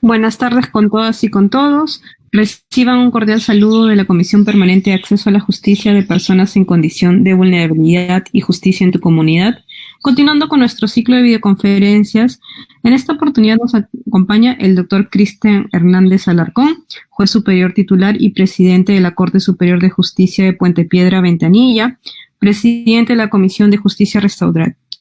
Buenas tardes con todas y con todos. Reciban un cordial saludo de la Comisión Permanente de Acceso a la Justicia de Personas en Condición de Vulnerabilidad y Justicia en tu Comunidad. Continuando con nuestro ciclo de videoconferencias, en esta oportunidad nos acompaña el doctor Cristian Hernández Alarcón, juez superior titular y presidente de la Corte Superior de Justicia de Puente Piedra, Ventanilla, presidente de la Comisión de Justicia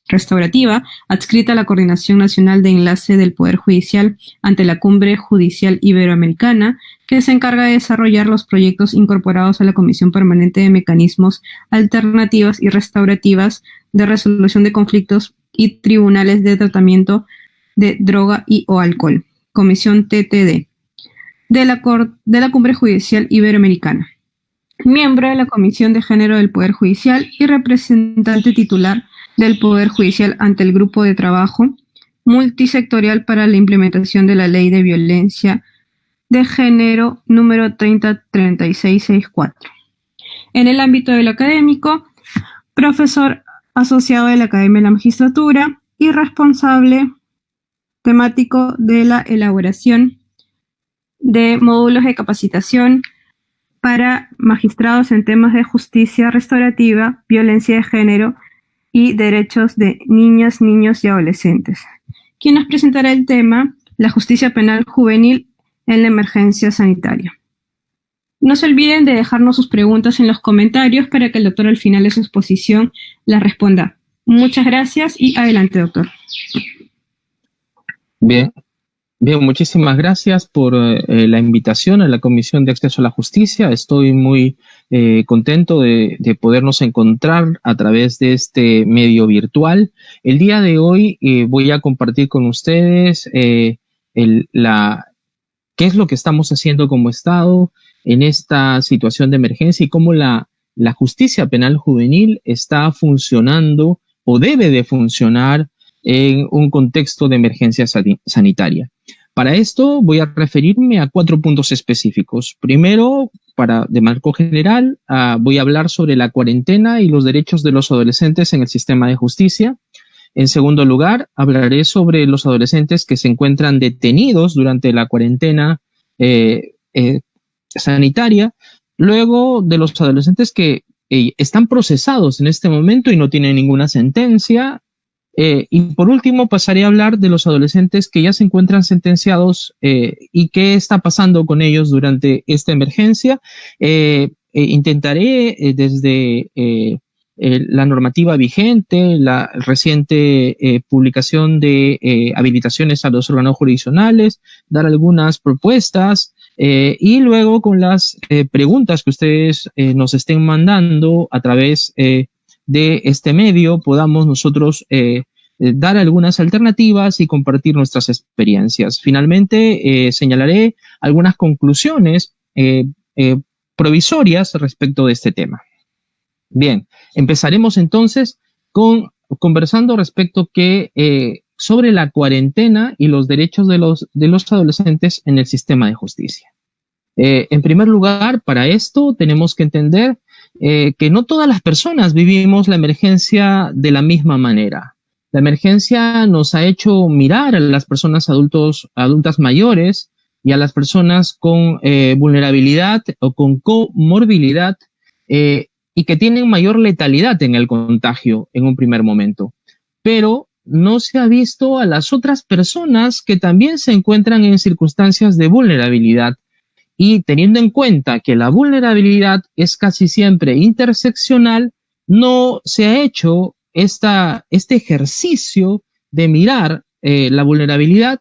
Restaurativa, adscrita a la Coordinación Nacional de Enlace del Poder Judicial ante la Cumbre Judicial Iberoamericana, que se encarga de desarrollar los proyectos incorporados a la Comisión Permanente de Mecanismos Alternativas y Restaurativas de Resolución de Conflictos y Tribunales de Tratamiento de Droga y o Alcohol, Comisión TTD, de la Cumbre Judicial Iberoamericana. Miembro de la Comisión de Género del Poder Judicial y representante titular del Poder Judicial ante el Grupo de Trabajo Multisectorial para la Implementación de la Ley de Violencia de Género número 303664. En el ámbito de lo académico, profesor asociado de la Academia de la Magistratura y responsable temático de la elaboración de módulos de capacitación para magistrados en temas de justicia restaurativa, violencia de género y derechos de niñas, niños y adolescentes. Quien nos presentará el tema, la justicia penal juvenil en la emergencia sanitaria. No se olviden de dejarnos sus preguntas en los comentarios para que el doctor al final de su exposición las responda. Muchas gracias y adelante, doctor. Bien, muchísimas gracias por la invitación a la Comisión de Acceso a la Justicia. Estoy muy contento de podernos encontrar a través de este medio virtual. El día de hoy voy a compartir con ustedes qué es lo que estamos haciendo como Estado en esta situación de emergencia y cómo la justicia penal juvenil está funcionando o debe de funcionar en un contexto de emergencia sanitaria. Para esto voy a referirme a 4 puntos específicos. Primero, de marco general, voy a hablar sobre la cuarentena y los derechos de los adolescentes en el sistema de justicia. En segundo lugar, hablaré sobre los adolescentes que se encuentran detenidos durante la cuarentena sanitaria. Luego, de los adolescentes que están procesados en este momento y no tienen ninguna sentencia. Y por último, pasaré a hablar de los adolescentes que ya se encuentran sentenciados y qué está pasando con ellos durante esta emergencia. Intentaré desde la normativa vigente, la reciente publicación de habilitaciones a los órganos jurisdiccionales, dar algunas propuestas y luego con las preguntas que ustedes nos estén mandando a través de este medio podamos nosotros dar algunas alternativas y compartir nuestras experiencias. Finalmente, señalaré algunas conclusiones provisorias respecto de este tema. Bien, empezaremos entonces conversando respecto sobre la cuarentena y los derechos de los adolescentes en el sistema de justicia. En primer lugar, para esto tenemos que entender que no todas las personas vivimos la emergencia de la misma manera. La emergencia nos ha hecho mirar a las personas adultas mayores y a las personas con vulnerabilidad o con comorbilidad y que tienen mayor letalidad en el contagio en un primer momento. Pero no se ha visto a las otras personas que también se encuentran en circunstancias de vulnerabilidad. Y teniendo en cuenta que la vulnerabilidad es casi siempre interseccional, no se ha hecho este ejercicio de mirar la vulnerabilidad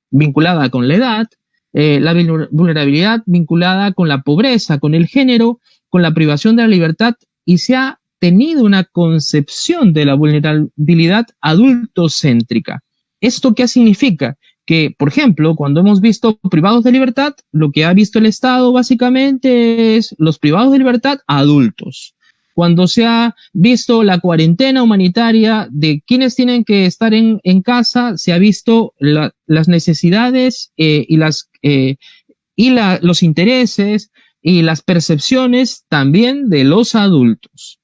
vinculada con la edad, la vulnerabilidad vinculada con la pobreza, con el género, con la privación de la libertad, y se ha tenido una concepción de la vulnerabilidad adultocéntrica. ¿Esto qué significa? Que, por ejemplo, cuando hemos visto privados de libertad, lo que ha visto el Estado básicamente es los privados de libertad adultos. Cuando se ha visto la cuarentena humanitaria de quienes tienen que estar en casa, se ha visto las necesidades los intereses y las percepciones también de los adultos.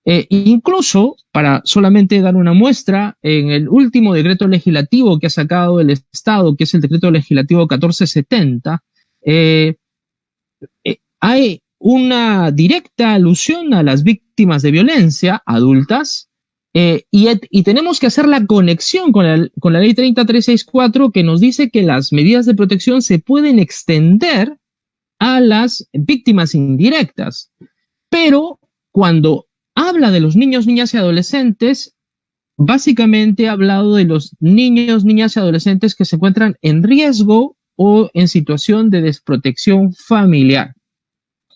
Incluso, para solamente dar una muestra, en el último decreto legislativo que ha sacado el Estado, que es el decreto legislativo 1470, hay una directa alusión a las víctimas de violencia adultas, y tenemos que hacer la conexión con la ley 30364, que nos dice que las medidas de protección se pueden extender a las víctimas indirectas. Pero cuando habla de los niños, niñas y adolescentes, básicamente ha hablado de los niños, niñas y adolescentes que se encuentran en riesgo o en situación de desprotección familiar,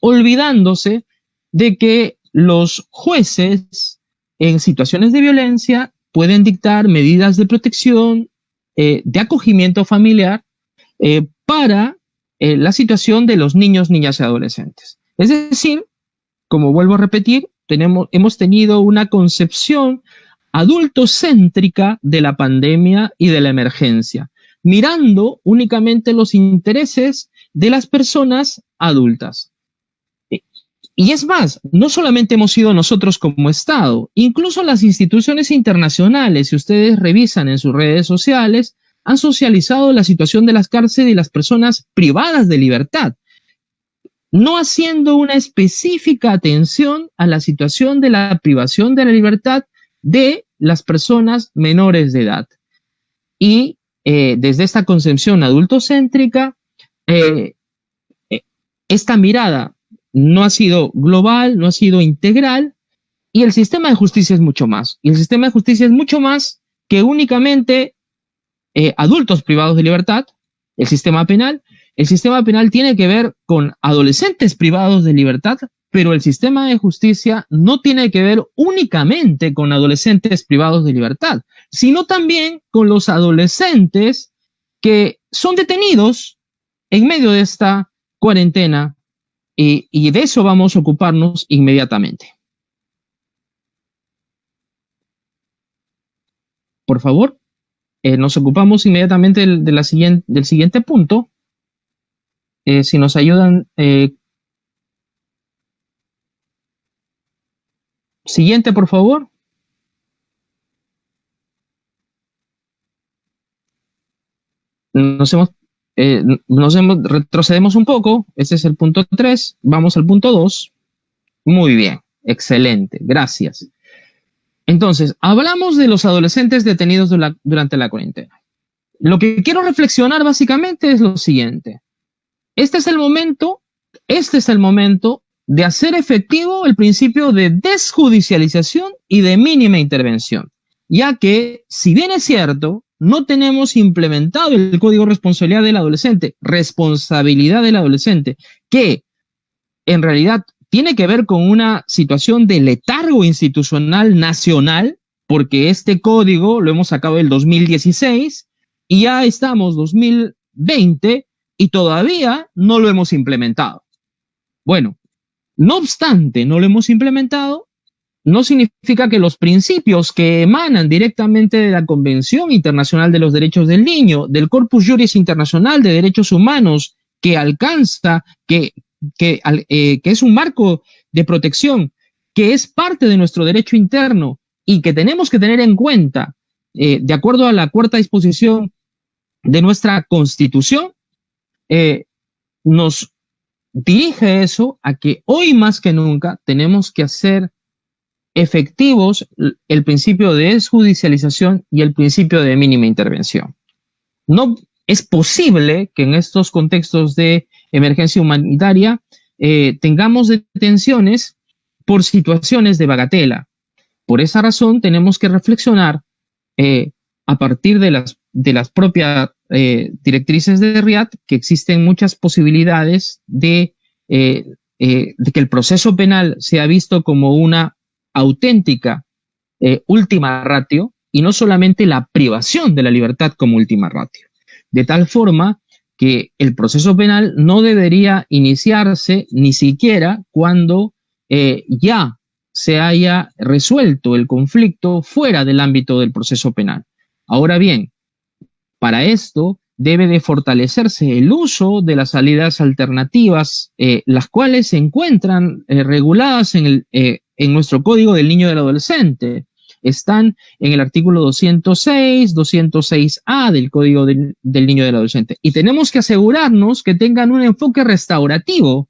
olvidándose de que los jueces en situaciones de violencia pueden dictar medidas de protección, de acogimiento familiar, para la situación de los niños, niñas y adolescentes. Es decir, como vuelvo a repetir, hemos tenido una concepción adultocéntrica de la pandemia y de la emergencia, mirando únicamente los intereses de las personas adultas. Y es más, no solamente hemos sido nosotros como Estado, incluso las instituciones internacionales, si ustedes revisan en sus redes sociales, han socializado la situación de las cárceles y las personas privadas de libertad, no haciendo una específica atención a la situación de la privación de la libertad de las personas menores de edad. Y desde esta concepción adultocéntrica, esta mirada no ha sido global, no ha sido integral, y el sistema de justicia es mucho más. Y el sistema de justicia es mucho más que únicamente adultos privados de libertad, el sistema penal. El sistema penal tiene que ver con adolescentes privados de libertad, pero el sistema de justicia no tiene que ver únicamente con adolescentes privados de libertad, sino también con los adolescentes que son detenidos en medio de esta cuarentena, y de eso vamos a ocuparnos inmediatamente. Por favor, nos ocupamos inmediatamente del siguiente punto. Si nos ayudan. Siguiente, por favor. Retrocedemos un poco. Este es el punto 3. Vamos al punto 2. Muy bien. Excelente. Gracias. Entonces, hablamos de los adolescentes detenidos durante la cuarentena. Lo que quiero reflexionar básicamente es lo siguiente. Este es el momento de hacer efectivo el principio de desjudicialización y de mínima intervención, ya que, si bien es cierto, no tenemos implementado el Código de Responsabilidad del Adolescente, que en realidad tiene que ver con una situación de letargo institucional nacional, porque este código lo hemos sacado del 2016 y ya estamos 2020 y todavía no lo hemos implementado. Bueno, no obstante, no lo hemos implementado, no significa que los principios que emanan directamente de la Convención Internacional de los Derechos del Niño, del Corpus Juris Internacional de Derechos Humanos, que alcanza, que es un marco de protección, que es parte de nuestro derecho interno y que tenemos que tener en cuenta, de acuerdo a la cuarta disposición de nuestra Constitución, nos dirige eso a que hoy más que nunca tenemos que hacer efectivos el principio de desjudicialización y el principio de mínima intervención. No es posible que en estos contextos de emergencia humanitaria tengamos detenciones por situaciones de bagatela. Por esa razón tenemos que reflexionar a partir de las propias directrices de Riad, que existen muchas posibilidades de que el proceso penal sea visto como una auténtica última ratio y no solamente la privación de la libertad como última ratio. De tal forma que el proceso penal no debería iniciarse ni siquiera cuando ya se haya resuelto el conflicto fuera del ámbito del proceso penal. Ahora bien, para esto debe de fortalecerse el uso de las salidas alternativas, las cuales se encuentran reguladas en en nuestro Código del Niño y del Adolescente. Están en el artículo 206, 206A del Código del Niño y del Adolescente. Y tenemos que asegurarnos que tengan un enfoque restaurativo.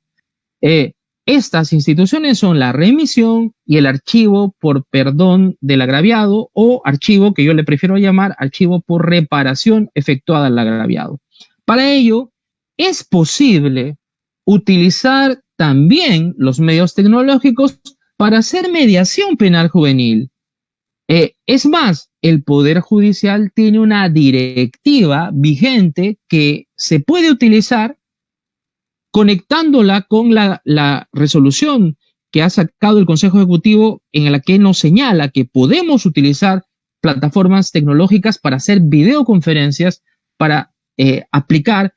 Estas instituciones son la remisión y el archivo por perdón del agraviado, o archivo que yo le prefiero llamar archivo por reparación efectuada al agraviado. Para ello, es posible utilizar también los medios tecnológicos para hacer mediación penal juvenil. Es más, el Poder Judicial tiene una directiva vigente que se puede utilizar conectándola con la resolución que ha sacado el Consejo Ejecutivo, en la que nos señala que podemos utilizar plataformas tecnológicas para hacer videoconferencias, para aplicar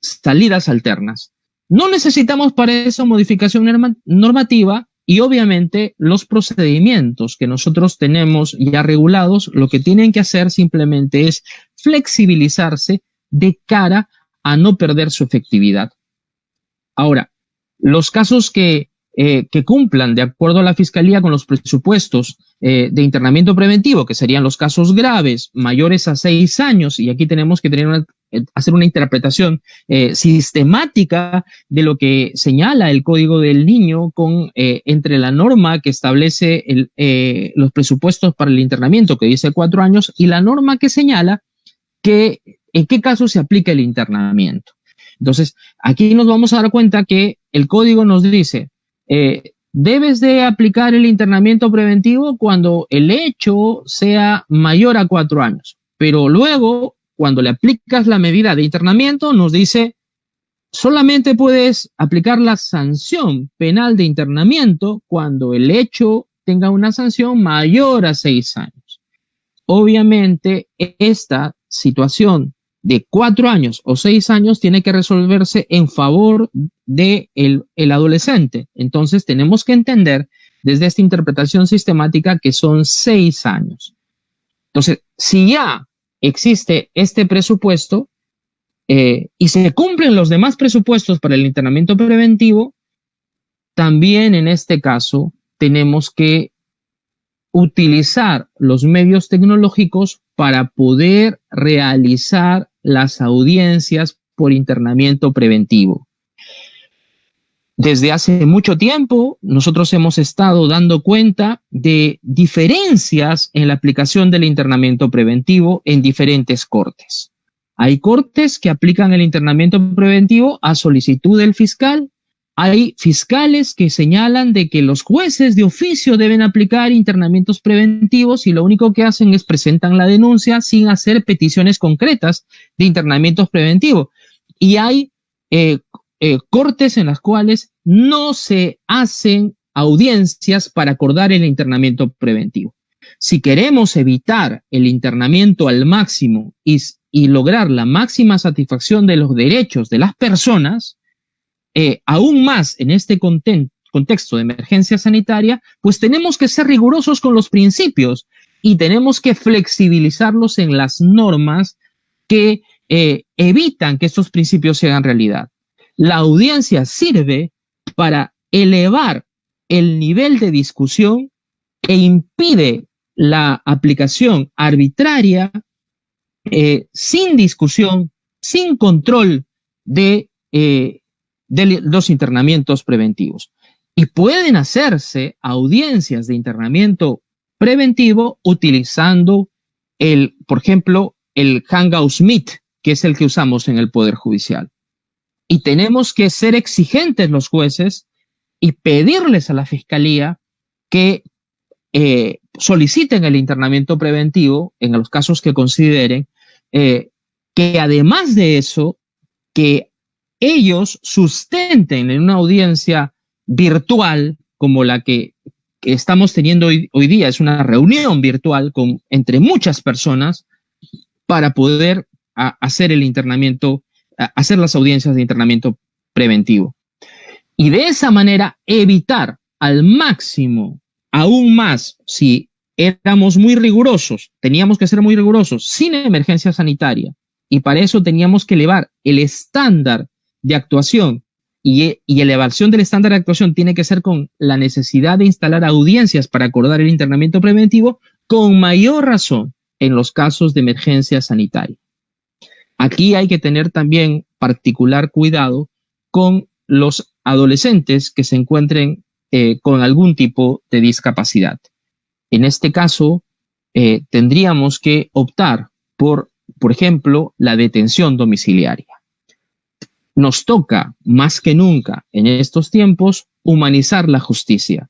salidas alternas. No necesitamos para eso modificación normativa, y obviamente los procedimientos que nosotros tenemos ya regulados, lo que tienen que hacer simplemente es flexibilizarse de cara a no perder su efectividad. Ahora, los casos que cumplan de acuerdo a la Fiscalía con los presupuestos de internamiento preventivo, que serían los casos graves, mayores a 6 años, y aquí tenemos que hacer una interpretación sistemática de lo que señala el Código del Niño entre la norma que establece los presupuestos para el internamiento, que dice 4 años, y la norma que señala que en qué caso se aplica el internamiento. Entonces, aquí nos vamos a dar cuenta que el código nos dice, debes de aplicar el internamiento preventivo cuando el hecho sea mayor a 4 años. Pero luego, cuando le aplicas la medida de internamiento, nos dice, solamente puedes aplicar la sanción penal de internamiento cuando el hecho tenga una sanción mayor a 6 años. Obviamente, esta situación de 4 años o 6 años tiene que resolverse en favor de el adolescente. Entonces tenemos que entender desde esta interpretación sistemática que son 6 años. Entonces, si ya existe este presupuesto y se cumplen los demás presupuestos para el internamiento preventivo, también en este caso tenemos que utilizar los medios tecnológicos para poder realizar las audiencias por internamiento preventivo. Desde hace mucho tiempo, nosotros hemos estado dando cuenta de diferencias en la aplicación del internamiento preventivo en diferentes cortes. Hay cortes que aplican el internamiento preventivo a solicitud del fiscal. Hay fiscales que señalan de que los jueces de oficio deben aplicar internamientos preventivos y lo único que hacen es presentan la denuncia sin hacer peticiones concretas de internamientos preventivos. Y hay cortes en las cuales no se hacen audiencias para acordar el internamiento preventivo. Si queremos evitar el internamiento al máximo y lograr la máxima satisfacción de los derechos de las personas, aún más en este contexto de emergencia sanitaria, pues tenemos que ser rigurosos con los principios y tenemos que flexibilizarlos en las normas que evitan que estos principios se hagan realidad. La audiencia sirve para elevar el nivel de discusión e impide la aplicación arbitraria, sin discusión, sin control de los internamientos preventivos. Y pueden hacerse audiencias de internamiento preventivo utilizando por ejemplo, el Hangouts Meet, que es el que usamos en el Poder Judicial. Y tenemos que ser exigentes los jueces y pedirles a la Fiscalía que soliciten el internamiento preventivo en los casos que consideren, que además de eso, que ellos sustenten en una audiencia virtual como la que estamos teniendo hoy día, es una reunión virtual entre muchas personas para poder hacer el internamiento, hacer las audiencias de internamiento preventivo. Y de esa manera evitar al máximo, aún más, si éramos muy rigurosos, teníamos que ser muy rigurosos sin emergencia sanitaria, y para eso teníamos que elevar el estándar de actuación y elevación del estándar de actuación tiene que ser con la necesidad de instalar audiencias para acordar el internamiento preventivo, con mayor razón en los casos de emergencia sanitaria. Aquí hay que tener también particular cuidado con los adolescentes que se encuentren con algún tipo de discapacidad. En este caso, tendríamos que optar por ejemplo, la detención domiciliaria. Nos toca, más que nunca en estos tiempos, humanizar la justicia,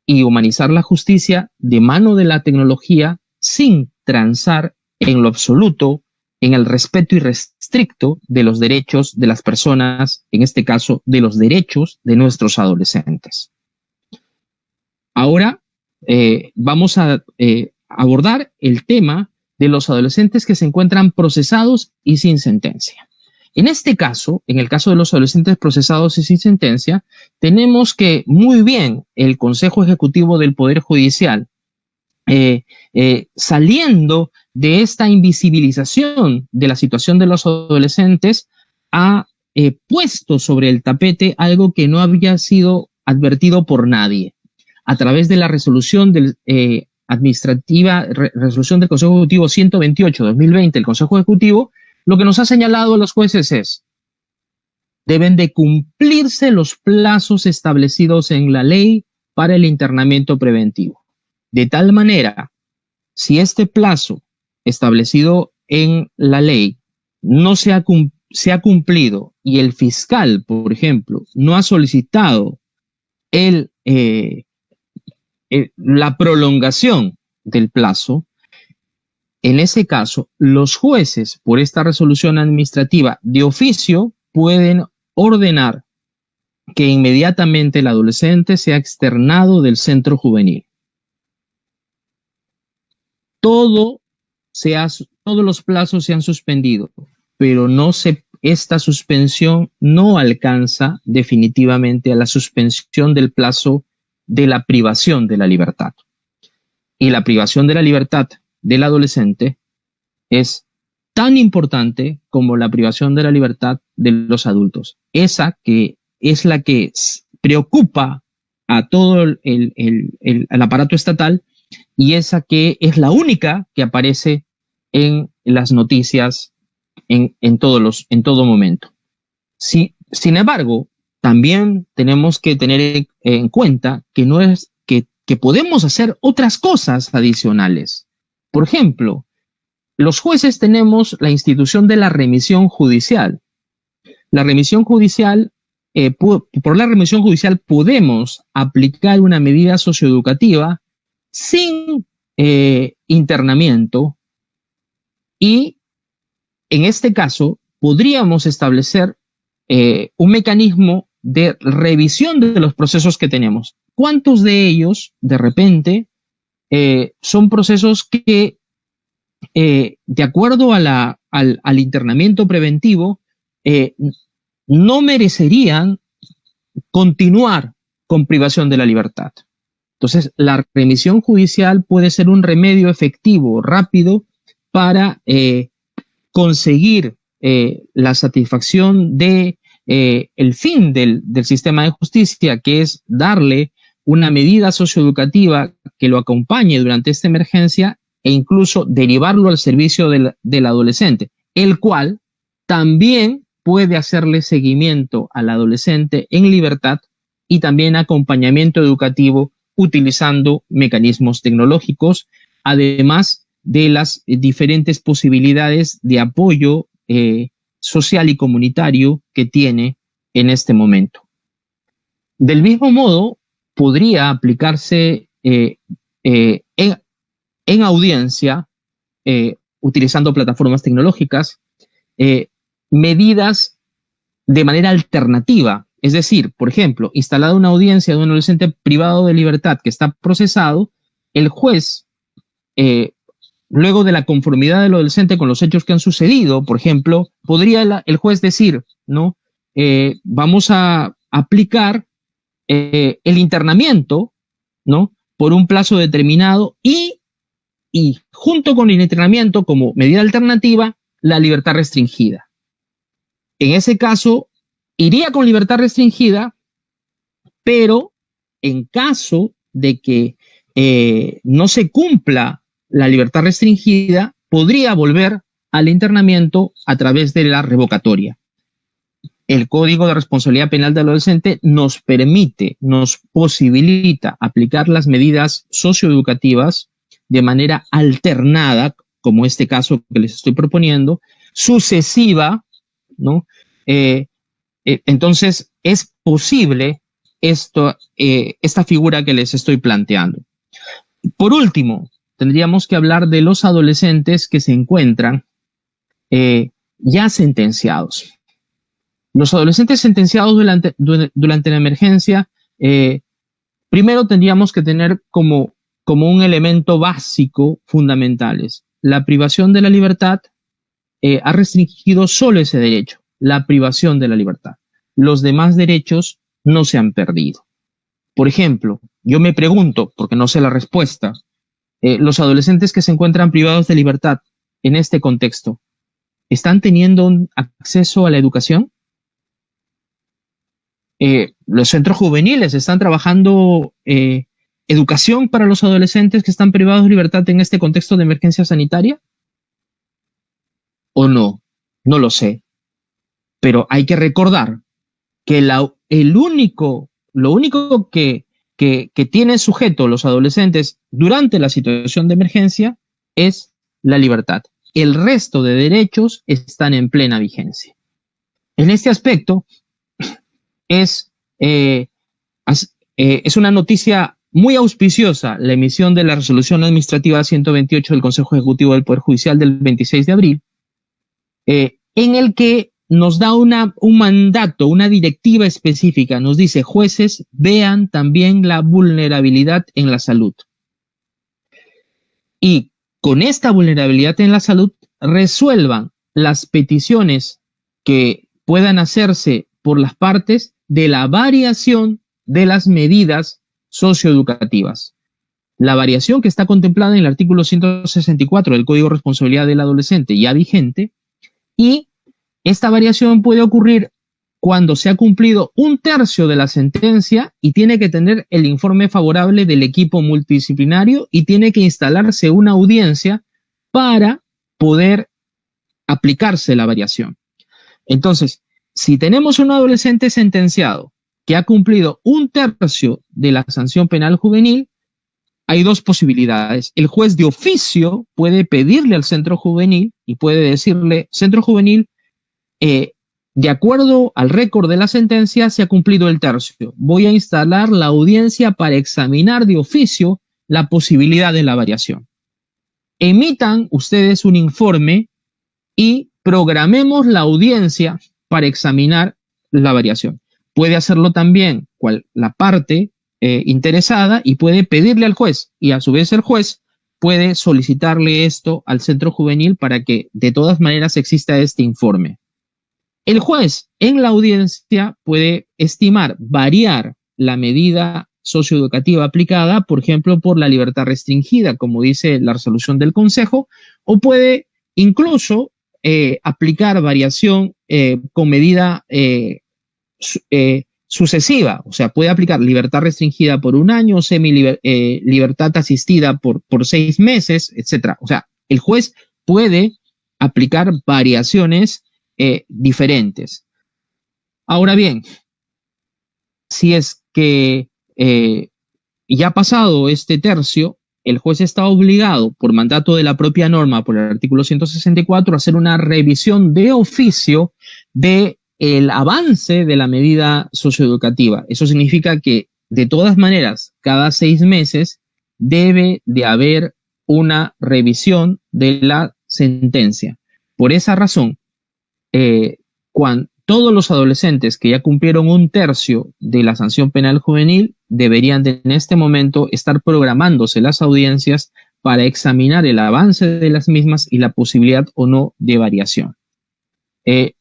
y humanizar la justicia de mano de la tecnología sin transar en lo absoluto en el respeto irrestricto de los derechos de las personas, en este caso, de los derechos de nuestros adolescentes. Ahora vamos a abordar el tema de los adolescentes que se encuentran procesados y sin sentencia. En este caso, en el caso de los adolescentes procesados y sin sentencia, tenemos que muy bien el Consejo Ejecutivo del Poder Judicial, saliendo de esta invisibilización de la situación de los adolescentes, ha puesto sobre el tapete algo que no había sido advertido por nadie. A través de la resolución del resolución del Consejo Ejecutivo 128/2020, el Consejo Ejecutivo, lo que nos ha señalado a los jueces es: deben de cumplirse los plazos establecidos en la ley para el internamiento preventivo. De tal manera, si este plazo establecido en la ley no se ha cumplido y el fiscal, por ejemplo, no ha solicitado la prolongación del plazo, en ese caso, los jueces, por esta resolución administrativa de oficio, pueden ordenar que inmediatamente el adolescente sea externado del centro juvenil. Todos los plazos se han suspendido, pero esta suspensión no alcanza definitivamente a la suspensión del plazo de la privación de la libertad. Y la privación de la libertad del adolescente es tan importante como la privación de la libertad de los adultos. Esa que es la que preocupa a todo el aparato estatal, y esa que es la única que aparece en las noticias en todo momento. Sin embargo, también tenemos que tener en cuenta que no es que podemos hacer otras cosas adicionales. Por ejemplo, los jueces tenemos la institución de la remisión judicial. La remisión judicial, por la remisión judicial podemos aplicar una medida socioeducativa sin internamiento, y en este caso podríamos establecer un mecanismo de revisión de los procesos que tenemos. ¿Cuántos de ellos, de repente, son procesos que, de acuerdo a al internamiento preventivo, no merecerían continuar con privación de la libertad? Entonces, la remisión judicial puede ser un remedio efectivo, rápido, para conseguir la satisfacción de el fin del sistema de justicia, que es darle una medida socioeducativa que lo acompañe durante esta emergencia, e incluso derivarlo al servicio del adolescente, el cual también puede hacerle seguimiento al adolescente en libertad y también acompañamiento educativo utilizando mecanismos tecnológicos, además de las diferentes posibilidades de apoyo social y comunitario que tiene en este momento. Del mismo modo, podría aplicarse en audiencia, utilizando plataformas tecnológicas, medidas de manera alternativa. Es decir, por ejemplo, instalada una audiencia de un adolescente privado de libertad que está procesado, el juez, luego de la conformidad del adolescente con los hechos que han sucedido, por ejemplo, podría el juez decir, ¿no? Vamos a aplicar el internamiento, ¿no? Por un plazo determinado, y junto con el internamiento, como medida alternativa, la libertad restringida. En ese caso, iría con libertad restringida, pero en caso de que no se cumpla la libertad restringida, podría volver al internamiento a través de la revocatoria. El Código de Responsabilidad Penal del Adolescente nos permite, nos posibilita aplicar las medidas socioeducativas de manera alternada, como este caso que les estoy proponiendo, sucesiva, ¿no? Entonces, es posible esta figura que les estoy planteando. Por último, tendríamos que hablar de los adolescentes que se encuentran ya sentenciados. Los adolescentes sentenciados durante la emergencia, primero tendríamos que tener como un elemento básico fundamentales. La privación de la libertad ha restringido solo ese derecho, la privación de la libertad. Los demás derechos no se han perdido. Por ejemplo, yo me pregunto, porque no sé la respuesta, los adolescentes que se encuentran privados de libertad en este contexto, ¿están teniendo un acceso a la educación? Los centros juveniles están trabajando educación para los adolescentes que están privados de libertad en este contexto de emergencia sanitaria, ¿o no? No lo sé. Pero hay que recordar que lo único que tienen sujeto los adolescentes durante la situación de emergencia es la libertad. El resto de derechos están en plena vigencia. En este aspecto, es una noticia muy auspiciosa la emisión de la resolución administrativa 128 del Consejo Ejecutivo del Poder Judicial del 26 de abril, en el que nos da un mandato, una directiva específica, nos dice: jueces, vean también la vulnerabilidad en la salud. Y con esta vulnerabilidad en la salud, resuelvan las peticiones que puedan hacerse por las partes de la variación de las medidas socioeducativas. La variación que está contemplada en el artículo 164 del Código de Responsabilidad del Adolescente ya vigente, y esta variación puede ocurrir cuando se ha cumplido 1/3 de la sentencia y tiene que tener el informe favorable del equipo multidisciplinario y tiene que instalarse una audiencia para poder aplicarse la variación. Entonces, si tenemos un adolescente sentenciado que ha cumplido 1/3 de la sanción penal juvenil, hay dos posibilidades. El juez de oficio puede pedirle al centro juvenil y puede decirle: centro juvenil, de acuerdo al récord de la sentencia, se ha cumplido el tercio. Voy a instalar la audiencia para examinar de oficio la posibilidad de la variación. Emitan ustedes un informe y programemos la audiencia para examinar la variación. Puede hacerlo también la parte interesada y puede pedirle al juez, y a su vez el juez puede solicitarle esto al centro juvenil para que de todas maneras exista este informe. El juez en la audiencia puede estimar, variar la medida socioeducativa aplicada, por ejemplo, por la libertad restringida, como dice la resolución del Consejo, o puede incluso aplicar variación con medida sucesiva, o sea, puede aplicar libertad restringida por 1 año, libertad asistida por 6 meses, etc. O sea, el juez puede aplicar variaciones diferentes. Ahora bien, si es que ya ha pasado este tercio, el juez está obligado, por mandato de la propia norma, por el artículo 164, a hacer una revisión de oficio del avance de la medida socioeducativa. Eso significa que, de todas maneras, cada 6 meses debe de haber una revisión de la sentencia. Por esa razón, todos los adolescentes que ya cumplieron 1/3 de la sanción penal juvenil deberían en este momento estar programándose las audiencias para examinar el avance de las mismas y la posibilidad o no de variación.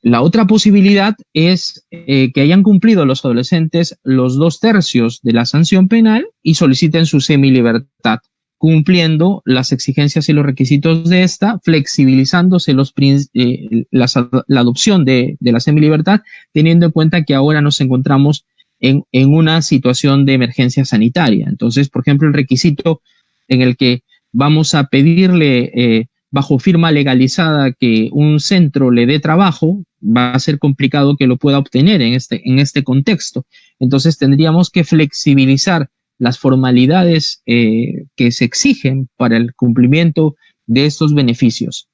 La otra posibilidad es que hayan cumplido los adolescentes los 2/3 de la sanción penal y soliciten su semilibertad cumpliendo las exigencias y los requisitos de esta, flexibilizándose la adopción de la semilibertad, teniendo en cuenta que ahora nos encontramos en una situación de emergencia sanitaria. Entonces, por ejemplo, el requisito en el que vamos a pedirle bajo firma legalizada que un centro le dé trabajo, va a ser complicado que lo pueda obtener en este contexto. Entonces, tendríamos que flexibilizar las formalidades que se exigen para el cumplimiento de estos beneficios.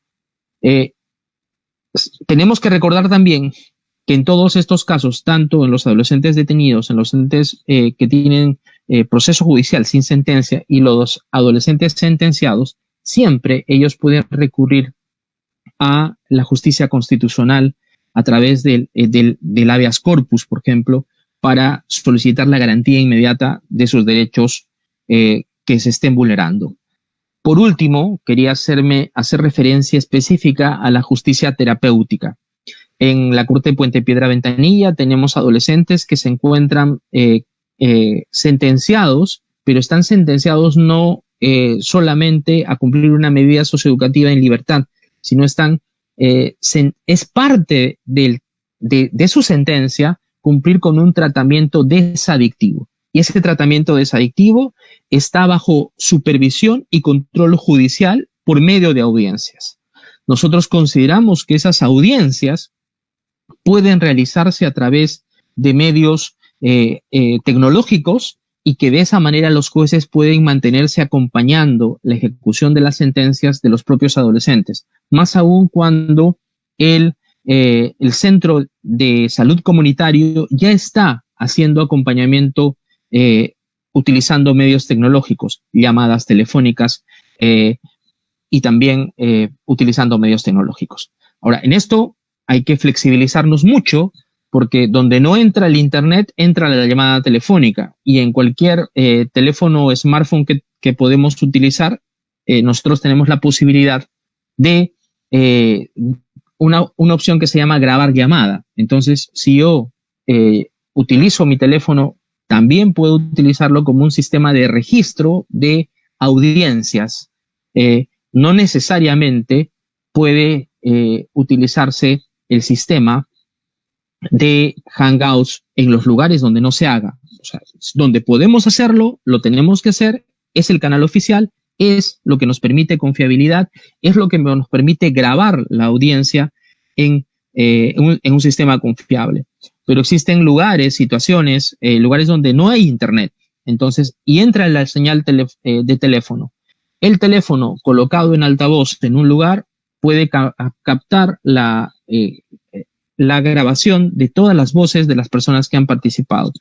Tenemos que recordar también que en todos estos casos, tanto en los adolescentes detenidos, en los adolescentes que tienen proceso judicial sin sentencia y los adolescentes sentenciados, siempre ellos pueden recurrir a la justicia constitucional a través del habeas corpus, por ejemplo, para solicitar la garantía inmediata de sus derechos que se estén vulnerando. Por último, quería hacer referencia específica a la justicia terapéutica. En la Corte de Puente Piedra Ventanilla tenemos adolescentes que se encuentran sentenciados, pero están sentenciados no solamente a cumplir una medida socioeducativa en libertad, sino es parte de su sentencia cumplir con un tratamiento desadictivo. Y ese tratamiento desadictivo está bajo supervisión y control judicial por medio de audiencias. Nosotros consideramos que esas audiencias pueden realizarse a través de medios tecnológicos y que de esa manera los jueces pueden mantenerse acompañando la ejecución de las sentencias de los propios adolescentes, más aún cuando el centro de salud comunitario ya está haciendo acompañamiento utilizando medios tecnológicos, llamadas telefónicas y también utilizando medios tecnológicos. Ahora, en esto hay que flexibilizarnos mucho porque donde no entra el internet, entra la llamada telefónica y en cualquier teléfono o smartphone que podemos utilizar, nosotros tenemos la posibilidad de una opción que se llama grabar llamada. Entonces, si yo utilizo mi teléfono, también puedo utilizarlo como un sistema de registro de audiencias. No necesariamente puede utilizarse el sistema de Hangouts en los lugares donde no se haga. O sea, donde podemos hacerlo, lo tenemos que hacer, es el canal oficial, es lo que nos permite confiabilidad, es lo que nos permite grabar la audiencia en un sistema confiable. Pero existen lugares, situaciones, lugares donde no hay internet. Entonces, y entra la señal de teléfono. El teléfono colocado en altavoz en un lugar puede captar la grabación de todas las voces de las personas que han participado.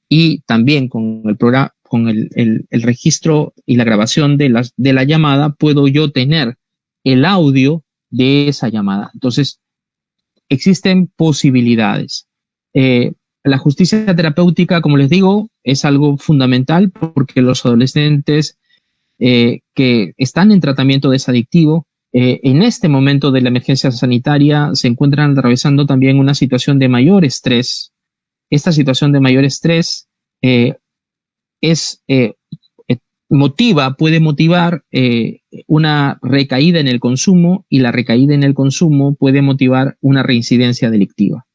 Y también con el programa, con el registro y la grabación de la llamada, puedo yo tener el audio de esa llamada. Entonces, existen posibilidades. La justicia terapéutica, como les digo, es algo fundamental porque los adolescentes que están en tratamiento desadictivo, en este momento de la emergencia sanitaria se encuentran atravesando también una situación de mayor estrés. Esta situación de mayor estrés puede motivar una recaída en el consumo y la recaída en el consumo puede motivar una reincidencia delictiva.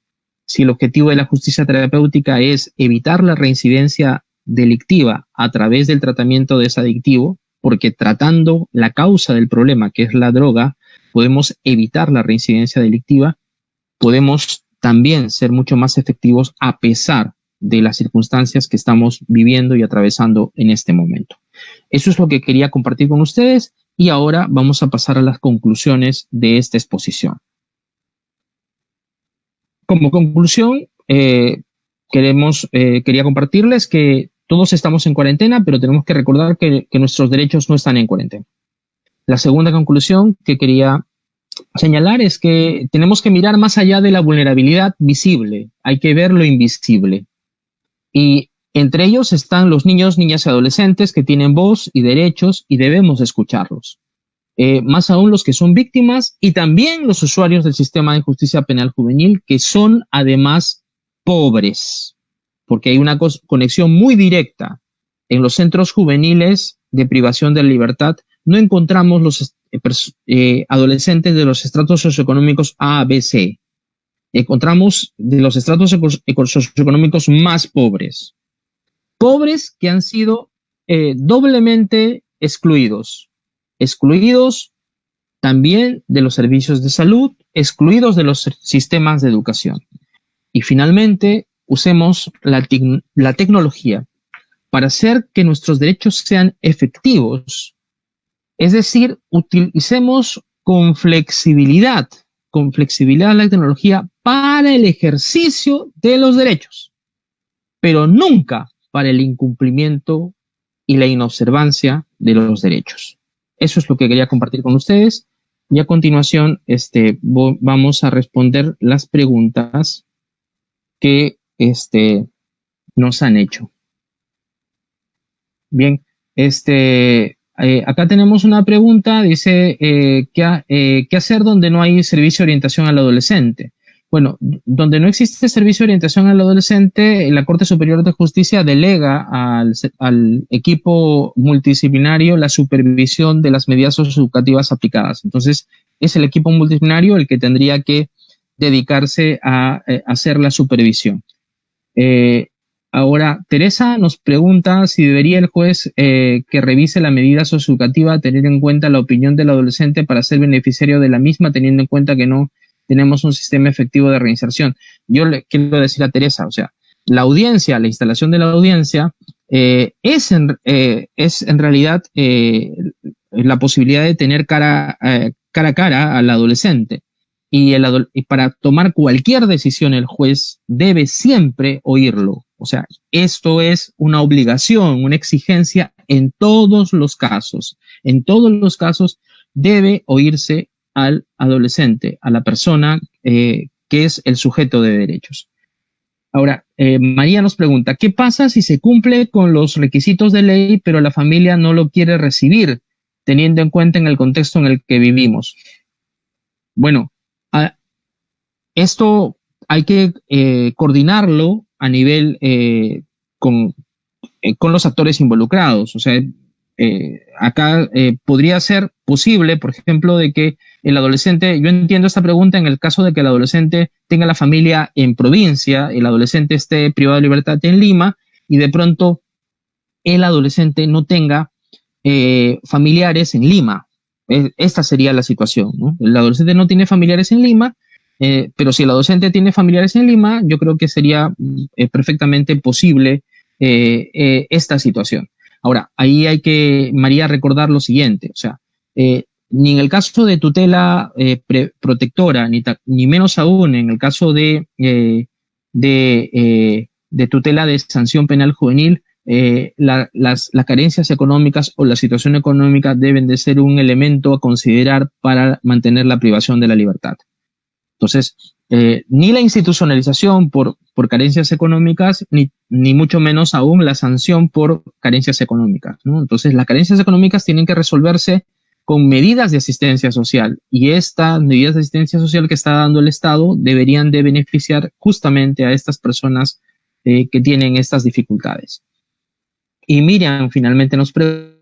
Si el objetivo de la justicia terapéutica es evitar la reincidencia delictiva a través del tratamiento desadictivo, porque tratando la causa del problema, que es la droga, podemos evitar la reincidencia delictiva, podemos también ser mucho más efectivos a pesar de las circunstancias que estamos viviendo y atravesando en este momento. Eso es lo que quería compartir con ustedes y ahora vamos a pasar a las conclusiones de esta exposición. Como conclusión, quería compartirles que todos estamos en cuarentena, pero tenemos que recordar que nuestros derechos no están en cuarentena. La segunda conclusión que quería señalar es que tenemos que mirar más allá de la vulnerabilidad visible, hay que ver lo invisible. Y entre ellos están los niños, niñas y adolescentes que tienen voz y derechos y debemos escucharlos. Más aún los que son víctimas y también los usuarios del sistema de justicia penal juvenil que son además pobres, porque hay una conexión muy directa en los centros juveniles de privación de libertad, no encontramos los adolescentes de los estratos socioeconómicos A, B, C. Encontramos de los estratos socioeconómicos más pobres. Pobres que han sido doblemente excluidos. Excluidos también de los servicios de salud, excluidos de los sistemas de educación. Y finalmente, usemos la tecnología para hacer que nuestros derechos sean efectivos. Es decir, utilicemos con flexibilidad la tecnología para el ejercicio de los derechos, pero nunca para el incumplimiento y la inobservancia de los derechos. Eso es lo que quería compartir con ustedes. Y a continuación, vamos a responder las preguntas que nos han hecho. Bien, acá tenemos una pregunta, dice, ¿qué hacer donde no hay servicio de orientación al adolescente? Bueno, donde no existe servicio de orientación al adolescente, la Corte Superior de Justicia delega al equipo multidisciplinario la supervisión de las medidas socioeducativas aplicadas. Entonces, es el equipo multidisciplinario el que tendría que dedicarse a hacer la supervisión. Ahora, Teresa nos pregunta si debería el juez que revise la medida socioeducativa tener en cuenta la opinión del adolescente para ser beneficiario de la misma, teniendo en cuenta que no tenemos un sistema efectivo de reinserción. Yo le quiero decir a Teresa, o sea, la audiencia, la instalación de la audiencia es en realidad la posibilidad de tener cara a cara al adolescente. Y para tomar cualquier decisión el juez debe siempre oírlo. O sea, esto es una obligación, una exigencia en todos los casos. En todos los casos debe oírse al adolescente, a la persona que es el sujeto de derechos. Ahora, María nos pregunta, ¿qué pasa si se cumple con los requisitos de ley, pero la familia no lo quiere recibir, teniendo en cuenta en el contexto en el que vivimos? Bueno, esto hay que coordinarlo a nivel con los actores involucrados. O sea, acá podría ser posible, por ejemplo, de que el adolescente, yo entiendo esta pregunta en el caso de que el adolescente tenga la familia en provincia, el adolescente esté privado de libertad en Lima y de pronto el adolescente no tenga familiares en Lima. Esta sería la situación, ¿no? El adolescente no tiene familiares en Lima, pero si el adolescente tiene familiares en Lima, yo creo que sería perfectamente posible esta situación. Ahora, ahí hay que, María, recordar lo siguiente, o sea, ni en el caso de tutela protectora, ni menos aún en el caso de tutela de sanción penal juvenil, las carencias económicas o la situación económica deben de ser un elemento a considerar para mantener la privación de la libertad. Entonces, ni la institucionalización por carencias económicas, ni mucho menos aún la sanción por carencias económicas, ¿no? Entonces, las carencias económicas tienen que resolverse con medidas de asistencia social, y estas medidas de asistencia social que está dando el Estado deberían de beneficiar justamente a estas personas que tienen estas dificultades. Y Miriam finalmente nos pregunta,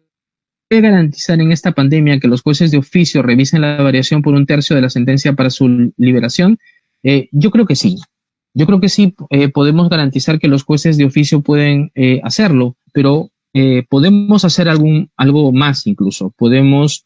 ¿puede garantizar en esta pandemia que los jueces de oficio revisen la variación por 1/3 de la sentencia para su liberación? Yo creo que sí. Yo creo que sí podemos garantizar que los jueces de oficio pueden hacerlo, pero podemos hacer algo más incluso. Podemos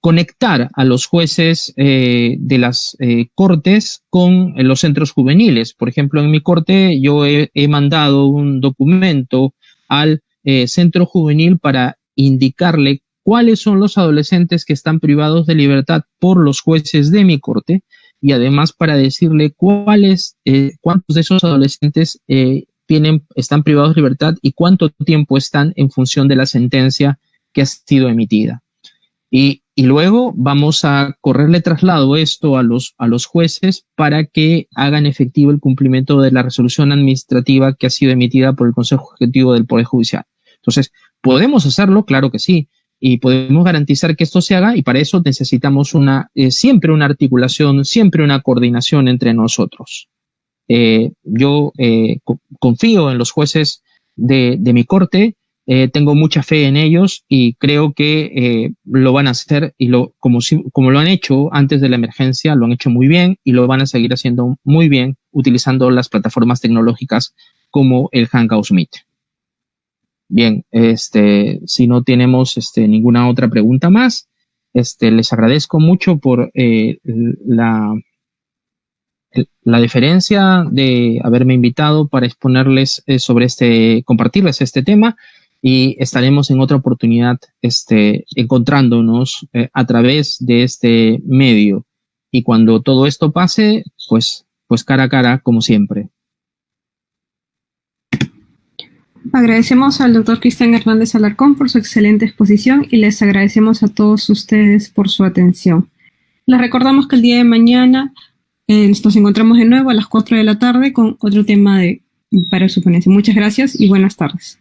conectar a los jueces de las cortes con los centros juveniles. Por ejemplo, en mi corte yo he mandado un documento al centro juvenil para indicarle cuáles son los adolescentes que están privados de libertad por los jueces de mi corte, y además para decirle cuántos de esos adolescentes están privados de libertad y cuánto tiempo están en función de la sentencia que ha sido emitida. Y luego vamos a correrle traslado esto a los jueces para que hagan efectivo el cumplimiento de la resolución administrativa que ha sido emitida por el Consejo Ejecutivo del Poder Judicial. Entonces, ¿podemos hacerlo? Claro que sí. Y podemos garantizar que esto se haga, y para eso necesitamos siempre una articulación, siempre una coordinación entre nosotros. Yo confío en los jueces de mi corte Tengo mucha fe en ellos y creo que lo van a hacer y como lo han hecho antes de la emergencia, lo han hecho muy bien y lo van a seguir haciendo muy bien utilizando las plataformas tecnológicas como el Hangouts Meet. Bien, si no tenemos ninguna otra pregunta más, les agradezco mucho por la deferencia de haberme invitado para exponerles compartirles este tema, y estaremos en otra oportunidad encontrándonos a través de este medio. Y cuando todo esto pase, pues cara a cara, como siempre. Agradecemos al doctor Cristian Hernández Alarcón por su excelente exposición y les agradecemos a todos ustedes por su atención. Les recordamos que el día de mañana nos encontramos de nuevo a las 4 de la tarde con otro tema para su ponencia. Muchas gracias y buenas tardes.